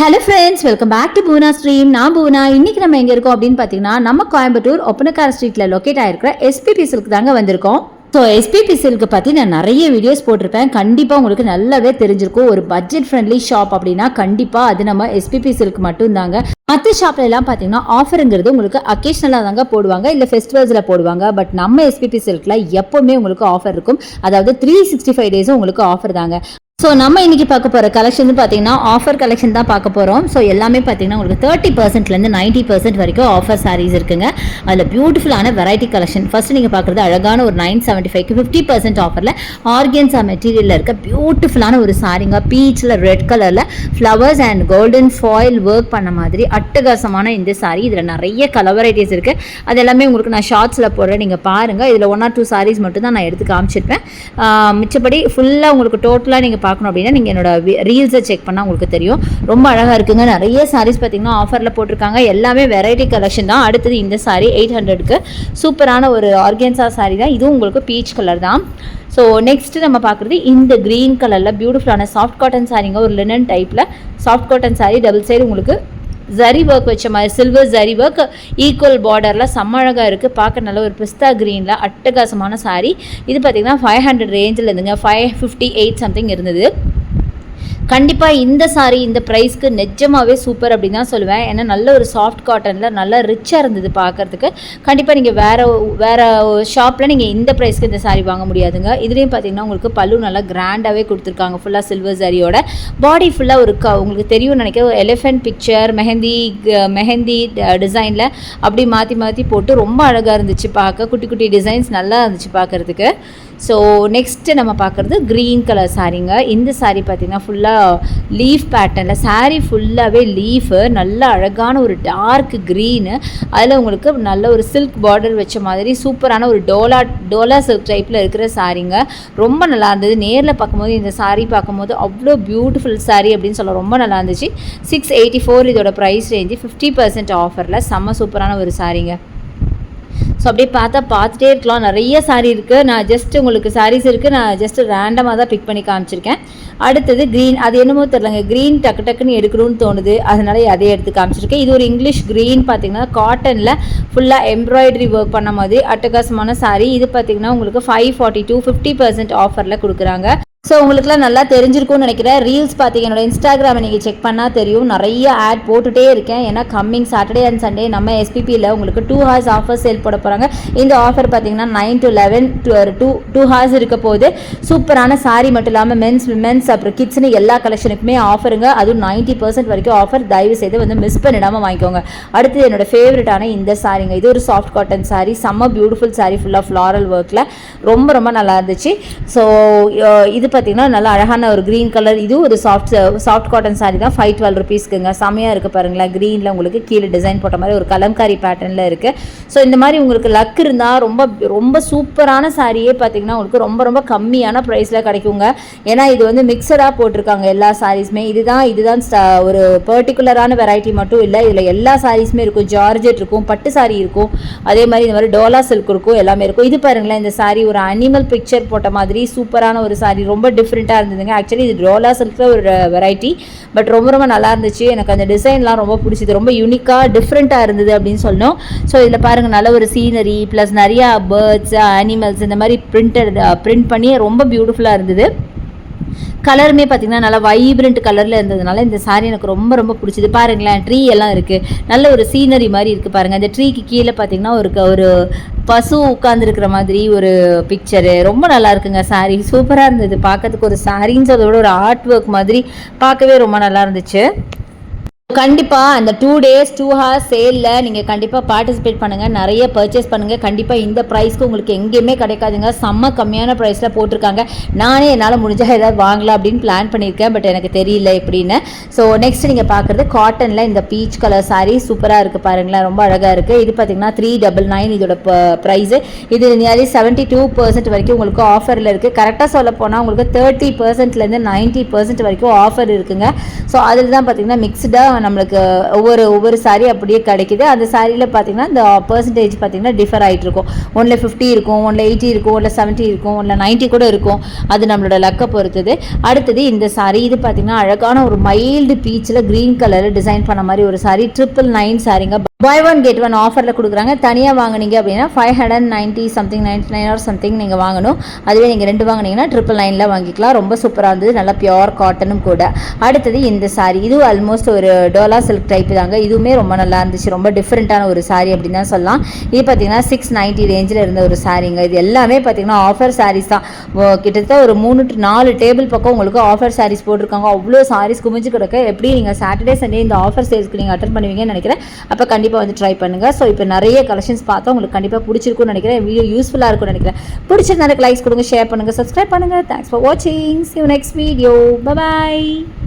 Hello friends, welcome back to Poona stream. நான் பூனா. இன்னைக்கு நம்ம எங்கே இருக்கோம் அப்படின்னு பார்த்தீங்கன்னா, நம்ம கோயம்புத்தூர் ஒப்பனக்கார ஸ்ட்ரீட்டில் லொக்கேட் ஆகிருக்கிற எஸ்பிபி சில்க் தாங்க வந்திருக்கோம். ஸோ எஸ்பிபி சில்க்கு பற்றி நான் நிறைய வீடியோஸ் போட்டிருப்பேன். கண்டிப்பாக உங்களுக்கு நல்லாவே தெரிஞ்சிருக்கும். ஒரு பட்ஜெட் ஃப்ரெண்ட்லி ஷாப் அப்படின்னா கண்டிப்பாக அது நம்ம எஸ்பிபி சில்க் மட்டும் தாங்க. மற்ற ஷாப்ல எல்லாம் பார்த்தீங்கன்னா ஆஃபருங்கிறது உங்களுக்கு அக்கேஷனலாக தாங்க போடுவாங்க, இல்லை ஃபெஸ்டிவல்ஸில் போடுவாங்க. பட் நம்ம எஸ்பிபி சில்கில் எப்போவுமே உங்களுக்கு ஆஃபர் இருக்கும். அதாவது 365 டேஸும் உங்களுக்கு ஆஃபர் தாங்க. ஸோ நம்ம இன்னைக்கு பார்க்க போகிற கலெக்ஷன் பார்த்தீங்கன்னா ஆஃபர் கலெக்ஷன் தான் பார்க்க போகிறோம். ஸோ எல்லாமே பார்த்தீங்கன்னா உங்களுக்கு 30%லேருந்து 90% வரைக்கும் ஆஃபர் சாரீஸ் இருக்குங்க. அதில் பியூட்டிஃபுல்லான வெரைட்டி கலெக்ஷன். ஃபர்ஸ்ட் நீங்கள் பார்க்குறது அழகான ஒரு 975க்கு 50% ஆஃபரில் ஆர்கன்ஸா மெட்டீரியலில் இருக்க பியூட்டிஃபுல்லான ஒரு சாரீங்க. பீச்சில் ரெட் கலரில் flowers and golden foil work பண்ண மாதிரி அட்டகாசமான இந்த சாரீ. இதில் நிறைய கலர் வெரைட்டிஸ் இருக்குது. அது எல்லாமே உங்களுக்கு நான் ஷார்ட்ஸில் போடுறேன், நீங்கள் பாருங்கள். இதில் 1 or 2 சாரீஸ் மட்டும் தான் நான் எடுத்து காமிச்சிருப்பேன். மிச்சப்படி ஃபுல்லாக உங்களுக்கு டோட்டலாக நீங்கள் பார்க்கணும் அப்படின்னா நீங்கள் என்னோட ரீல்ஸை செக் பண்ணால் உங்களுக்கு தெரியும். ரொம்ப அழகாக இருக்குங்க. நிறைய சாரீஸ் பார்த்தீங்கன்னா ஆஃபரில் போட்டிருக்காங்க. எல்லாமே வெரைட்டி கலெக்ஷன் தான். அடுத்தது இந்த சாரீ 800க்கு சூப்பரான ஒரு ஆர்கன்ஸா சாரீ தான். இதுவும் உங்களுக்கு பீச் கலர் தான். ஸோ நெக்ஸ்ட்டு நம்ம பார்க்குறது இந்த க்ரீன் கலரில் பியூட்டிஃபுல்லான சாஃப்ட் காட்டன் சாரீங்க. ஒரு லினன் டைப்பில் soft cotton sari, double side உங்களுக்கு ஜரி ஒர்க் வச்ச மாதிரி சில்வர் ஜரி ஒர்க் ஈக்குவல் பார்டரில் செம்ம அழகாக இருக்குது. பார்க்க நல்ல ஒரு பிஸ்தா க்ரீனில் அட்டகாசமான சாரீ. இது பார்த்திங்கன்னா 500 ரேஞ்சில் இருந்துங்க. 558 சம்திங் இருந்தது. கண்டிப்பாக இந்த சாரீ இந்த ப்ரைஸ்க்கு நிஜமாகவே சூப்பர் அப்படின்னு தான் சொல்லுவேன். ஏன்னா நல்ல ஒரு சாஃப்ட் காட்டனில் நல்லா ரிச்சாக இருந்தது பார்க்குறதுக்கு. கண்டிப்பாக நீங்கள் வேறு ஷாப்பில் நீங்கள் இந்த ப்ரைஸ்க்கு இந்த சாரீ வாங்க முடியாதுங்க. இதுலேயும் பார்த்தீங்கன்னா உங்களுக்கு பல்லு நல்லா கிராண்டாகவே கொடுத்துருக்காங்க. ஃபுல்லாக சில்வர் சாரியோட பாடி ஃபுல்லாக ஒரு உங்களுக்கு தெரியும்னு நினைக்கிறேன். ஒரு எலிஃபென்ட் பிக்சர் மெஹந்தி டிசைனில் அப்படி மாற்றி போட்டு ரொம்ப அழகாக இருந்துச்சு பார்க்க. குட்டி குட்டி டிசைன்ஸ் நல்லா இருந்துச்சு பார்க்குறதுக்கு. ஸோ நெக்ஸ்ட்டு நம்ம பார்க்குறது க்ரீன் கலர் சாரீங்க. இந்த சாரீ பார்த்திங்கன்னா ஃபுல்லாக லீஃப் பேட்டர்னில் சாரீ ஃபுல்லாகவே லீஃபு, நல்ல அழகான ஒரு டார்க் க்ரீனு. அதில் உங்களுக்கு நல்ல ஒரு சில்க் பார்டர் வச்ச மாதிரி சூப்பரான ஒரு டோலா சில்க் டைப்பில் இருக்கிற சாரீங்க. ரொம்ப நல்லா இருந்தது. நேரில் பார்க்கும்போது இந்த சாரீ பார்க்கும்போது அவ்வளோ பியூட்டிஃபுல் சாரீ அப்படின்னு சொல்ல ரொம்ப நல்லா இருந்துச்சு. 684 இதோட ப்ரைஸ் ரேஞ்சு. 50% ஆஃபரில் செம்ம சூப்பரான ஒரு சாரீங்க. ஸோ அப்படியே பார்த்துட்டே இருக்கலாம். நிறைய சாரீ இருக்குது. நான் ஜஸ்ட் உங்களுக்கு சாரீஸ் இருக்குது, நான் ஜஸ்ட் ரேண்டமாக தான் பிக் பண்ணி காமிச்சிருக்கேன். அடுத்தது க்ரீன். அது என்னமோ தெரிலங்க, க்ரீன் டக்குன்னு எடுக்கணும்னு தோணுது, அதனால அதே எடுத்து காமிச்சிருக்கேன். இது ஒரு இங்கிலீஷ் க்ரீன் பார்த்தீங்கன்னா காட்டனில் ஃபுல்லாக எம்ப்ராய்டரி ஒர்க் பண்ண மாதிரி அட்டகாசமான சாரீ. இது பார்த்தீங்கன்னா உங்களுக்கு 542 50% ஆஃபரில் கொடுக்குறாங்க. ஸோ உங்களுக்குலாம் நல்லா தெரிஞ்சிருக்கும்னு நினைக்கிறேன். ரீல்ஸ் பார்த்தீங்க, என்னோட இன்ஸ்டாகிராமை நீங்கள் செக் பண்ணால் தெரியும். நிறைய ஆட் போட்டுகிட்டே இருக்கேன். ஏன்னா கம்மிங் சாட்டர்டே அண்ட் சண்டே நம்ம எஸ்பிபியில் உங்களுக்கு 2 hours ஆஃபர் சேல் போட போகிறாங்க. இந்த ஆஃபர் பார்த்தீங்கன்னா 9 to 11 2 hours இருக்க போது. சூப்பரான சாரீ மட்டும் இல்லாமல் மென்ஸ் விமென்ஸ் அப்புறம் கிட்ஸ்னு எல்லா கலெக்ஷனுக்குமே ஆஃபருங்க. அதுவும் 90% வரைக்கும் ஆஃபர். தயவு செய்து வந்து மிஸ் பண்ணிடாமல் வாங்கிக்கோங்க. அடுத்து என்னோட ஃபேவரட்டான இந்த சாரீங்க. இது ஒரு சாஃப்ட் காட்டன் சாரீ, செம்ம பியூட்டிஃபுல் சாரீ, ஃபுல்லாக ஃப்ளாரல் ஒர்க்கில் ரொம்ப நல்லா இருந்துச்சு. ஸோ இது பார்த்தீங்கன்னா நல்லா அழகான ஒரு க்ரீன் கலர். இது ஒரு சாஃப்ட் காட்டன் சாரீ தான். 512 rupeesக்குங்க. செம்மையாக இருக்குது பாருங்களேன். க்ரீனில் உங்களுக்கு கீழே டிசைன் போட்ட மாதிரி ஒரு கலம்காரி பேட்டர்னில் இருக்குது. ஸோ இந்த மாதிரி உங்களுக்கு லக் இருந்தால் ரொம்ப சூப்பரான சாரியே பார்த்தீங்கன்னா உங்களுக்கு ரொம்ப கம்மியான ப்ரைஸில் கிடைக்குங்க. ஏன்னா இது வந்து மிக்சடாக போட்டிருக்காங்க எல்லா சாரீஸுமே. இதுதான் ஒரு பர்டிகுலரான வெரைட்டி மட்டும் இல்லை, இதில் எல்லா சாரீஸுமே இருக்கும். ஜார்ஜெட் இருக்கும், பட்டு சாரீ இருக்கும், அதே மாதிரி இந்த மாதிரி டோலா சில்க் இருக்கும், எல்லாமே இருக்கும். இது பாருங்களேன், இந்த சாரீ ஒரு அனிமல் பிக்சர் போட்ட மாதிரி சூப்பரான ஒரு சாரீ. ரொம்ப டிஃப்ரெண்ட்டாக இருந்ததுங்க. ஆக்சுவலி இது டோலா சில்கில் ஒரு வெரைட்டி, பட் ரொம்ப நல்லா இருந்துச்சு. எனக்கு அந்த டிசைன்லாம் ரொம்ப பிடிச்சிது. ரொம்ப யூனிக்காக டிஃப்ரெண்ட்டாக இருந்தது அப்படின்னு சொல்லணும். ஸோ இதில் பாருங்கள், நல்ல ஒரு சீனரி ப்ளஸ் நிறையா பேர்ட்ஸ் அனிமல்ஸ் இந்த மாதிரி பிரிண்ட் பண்ணி ரொம்ப பியூட்டிஃபுல்லாக இருந்தது. கலருமே பார்த்திங்கன்னா நல்லா வைப்ரண்ட் கலரில் இருந்ததுனால இந்த சாரீ எனக்கு ரொம்ப பிடிச்சிது. பாருங்களேன், ட்ரீ எல்லாம் இருக்குது. நல்ல ஒரு சீனரி மாதிரி இருக்குது பாருங்கள். அந்த ட்ரீக்கு கீழே பார்த்திங்கன்னா ஒரு பசு உட்காந்துருக்கிற மாதிரி ஒரு பிக்சரு. ரொம்ப நல்லா இருக்குங்க சாரீ. சூப்பராக இருந்தது பார்க்கறதுக்கு. ஒரு சாரீன்னு சொல்றத ஒரு ஆர்ட் ஒர்க் மாதிரி பார்க்கவே ரொம்ப நல்லா இருந்துச்சு. கண்டிப்பாக அந்த 2 days 2 hours சேலில் நீங்கள் கண்டிப்பாக பார்ட்டிசிபேட் பண்ணுங்கள், நிறைய பர்ச்சேஸ் பண்ணுங்கள். கண்டிப்பாக இந்த ப்ரைஸ்க்கு உங்களுக்கு எங்கேயுமே கிடைக்காதுங்க. செம்ம கம்மியான ப்ரைஸில் போட்டிருக்காங்க. நானே என்னால் முடிஞ்சால் ஏதாவது வாங்கலாம் அப்படின்னு பிளான் பண்ணியிருக்கேன், பட் எனக்கு தெரியல எப்படின்னு. ஸோ நெக்ஸ்ட் நீங்கள் பார்க்குறது காட்டனில் இந்த பீச் கலர் சாரீ சூப்பராக இருக்குது பாருங்களேன். ரொம்ப அழகாக இருக்குது. இது பார்த்திங்கன்னா 399 இதோட ப்ரைஸு. இது நியர்லி 72% வரைக்கும் உங்களுக்கு ஆஃபரில் இருக்குது. கரெக்டாக சொல்ல போனால் உங்களுக்கு 30%லேருந்து 90% வரைக்கும் ஆஃபர் இருக்குங்க. ஸோ அதில் தான் பார்த்திங்கன்னா மிக்ஸ்டாக நம்மளுக்கு ஒவ்வொரு சாரீ அப்படியே கிடைக்குது. அந்த சாரியில் பார்த்தீங்கன்னா இந்த பர்சன்டேஜ் பார்த்தீங்கன்னா டிஃபர் ஆகிட்டு இருக்கும். ஒன்றில் 50 இருக்கும், ஒன்றில் 80 இருக்கும், ஒன்றில் 70 இருக்கும், ஒன்றில் 90 கூட இருக்கும். அது நம்மளோட லக்கை பொறுத்தது. அடுத்தது இந்த சாரீ, இது பார்த்தீங்கன்னா அழகான ஒரு மைல்டு பீச்சில் க்ரீன் கலரில் டிசைன் பண்ண மாதிரி ஒரு sari. 999 சாரீங்க. buy one get one ஆஃபரில் கொடுக்குறாங்க. தனியாக வாங்கினீங்க அப்படின்னா 590 சம்திங் 99 ஆர் சம்திங் நீங்கள் வாங்கணும். அதுவே நீங்கள் 2 வாங்கினீங்கன்னா 999 வாங்கிக்கலாம். ரொம்ப சூப்பராக இருந்தது, நல்லா பியோர் காட்டனும் கூட. அடுத்தது இந்த சாரீ, இது ஆல்மோஸ்ட் ஒரு டோலா சில்க் டைப் தாங்க. இதுவுமே ரொம்ப நல்லா இருந்துச்சு, ரொம்ப டிஃப்ரெண்ட்டான ஒரு சாரீ அப்படின்னு தான் சொல்லலாம். இது பார்த்தீங்கன்னா 690 ரேஞ்சில் இருந்த ஒரு சாரீங்க. இது எல்லாமே பார்த்தீங்கன்னா ஆஃபர் சாரீஸ் தான். கிட்டத்தட்ட ஒரு 3 to 4 டேபிள் பக்கம் உங்களுக்கு ஆஃபர் சாரீஸ் போட்டிருக்காங்க. அவ்வளோ சாரீஸ் குமிஞ்சு கிடக்க. எப்படி நீங்கள் சாட்டர்டே சண்டே இந்த ஆஃபர் சேல்ஸ்க்கு நீங்கள் அட்டன் பண்ணுவீங்கன்னு நினைக்கிறேன். அப்போ கண்டிப்பாக வந்து ட்ரை பண்ணுங்கள். ஸோ இப்போ நிறைய கலெக்ஷன்ஸ் பார்த்தா உங்களுக்கு கண்டிப்பாக பிடிச்சிருக்கும்னு நினைக்கிறேன். வீடியோ யூஸ்ஃபுல்லாக இருக்கும்னு நினைக்கிறேன். பிடிச்சிருந்தா லைக்ஸ் கொடுங்க, ஷேர் பண்ணுங்கள், சப்ஸ்கிரைப் பண்ணுங்கள். தேங்க்ஸ் ஃபார் வாட்சிங். See you next video. Bye bye.